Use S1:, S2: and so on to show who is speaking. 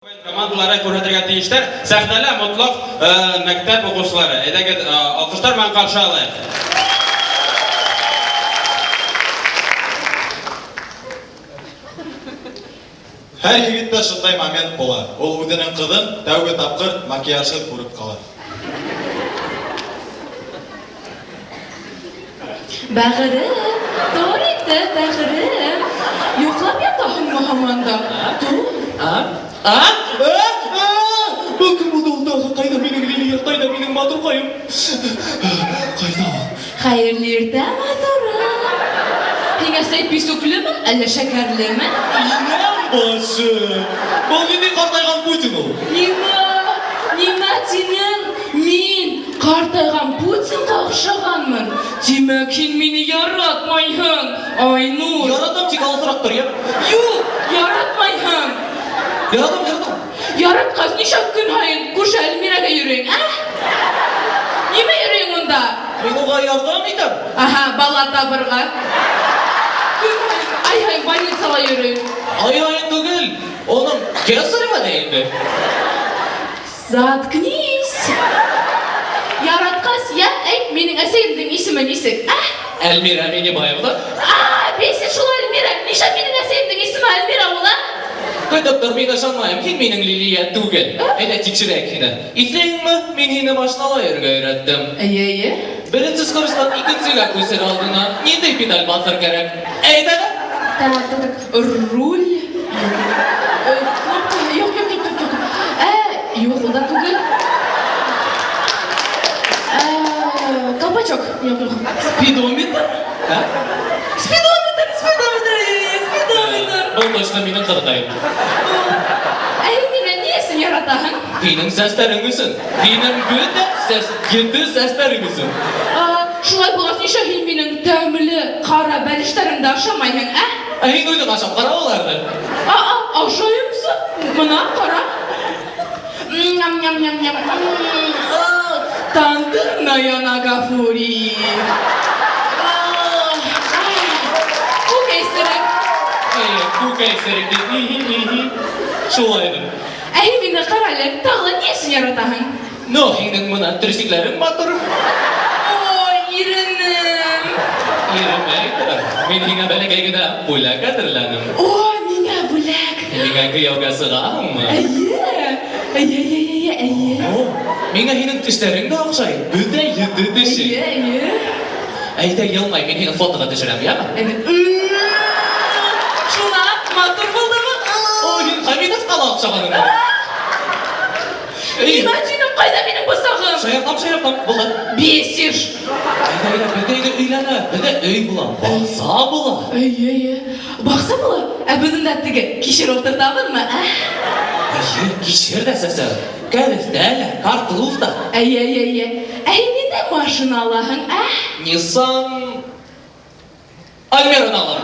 S1: Командалары күрһәтергә тиештәр. Сәхнәлә мотлак мәктәп укучылары. Әйдәгез, алкыштар белән каршы алыйк.
S2: Һәр егеттә шундай момент була. Ул үзенең кызын тәүге тапкыр макияжсыз күреп кала.
S3: Бәгырем, Торикте, бәгырем. Йоклап ятаһыңмы һаманда?
S2: Бұл кім болды олдағы? Қайда менің Лилия, қайда менің матур қайым? Қайда ол?
S3: Хәерле иртә, матурым. Һиңә сәй писүклеме, әллә шәкәрлеме?
S2: Инәм башы! Бұл нинди қартайған Путин ул?
S3: Нимә тинең? Мин картайган Путинга охшаганмын. Димәк, һин мине яратмайһың. Айнур.
S2: Яратам, тик алсырак тор, я?
S3: Юк, яратмайһың.
S2: Яратам.
S3: Яраткас ничә көн һайын күрше Әлмирәгә йөрөйң, Нимә йөрөйң унда?
S2: Мин уға ярдәм итәм.
S3: Аха, бала табырга. Көн һайын ай больницага йөрөйң.
S2: Ай түгел. Оның кесарева да инде.
S3: Заткнись. Яраткас, я әйт минең әсәемнең исеме нисек,
S2: Әлмира мине байыгы.
S3: Бейсе шул Әлмирә. Ничә минең әсәемнең исеме Әлмирә була?
S2: Доктор, мин ышанмайым, һин минең Лилия түгел. Әйдә тикшерәк һине. Иҫләйеңме? Мин һине машинала йөрергә өйрәттем.
S3: Әйе.
S2: Беренче скоростан икенчегә күсер алдына ниндәй педаль басыр кәрәк? Әйдә.
S3: Руль. Юк. Юк, ул да түгел. Колпачок. Юк.
S2: Спидометр?
S3: Спидометр.
S2: Бұл точно минең кырдайым.
S3: Мине ни өсөн яратаһың?
S2: Һинең сәсләрең өсөн. Һинең бөтә сәсләрең өсөн.
S3: Шулай булгас, нишләп һин минең тәмле кара бәлештәремдә ашамайһың,
S2: Һин үҙең ашап кара уларны.
S3: Ашайымсы? Мына кара. Ням. Тандырная нагафури.
S2: Күкәйсерек ди. Шулайдыр.
S3: Мине карале, тагы ни өсөн яратаһың?
S2: Һинең мына трусикләрең матур.
S3: Иренем.
S2: Иремәйтер. Мин һиңә бәләкәй генә бүләк әзерләдем.
S3: Миңа бүләк.
S2: Миңә кияүгә сыгаһыңмы?
S3: Әйе.
S2: Миңә һинең тешләрең дә оҡшай. Бөтә ете теше. Әйдә, йылмай, мин һине фотога төшерәм, яме?
S3: Шуна, матур булдымы?
S2: Һин Хәмитовҡа ла оҡшағаның.
S3: Нимә тинең, ҡайҙа минең бысағым?
S2: Шаяртам, булды.
S3: Бесиш.
S2: Әйдә, беҙҙә өйләнә, беҙҙә өй була, баҡса була.
S3: Әйе. Баҡса була. Беҙҙең дә теге кишер ултыртабыҙмы,
S2: Әйе, кишер дә сәсә. Кәбеҫтә лә, картуф та.
S3: Әйе. Һин ниндәй машина алаһың,
S2: Nissan Almera'ны алам.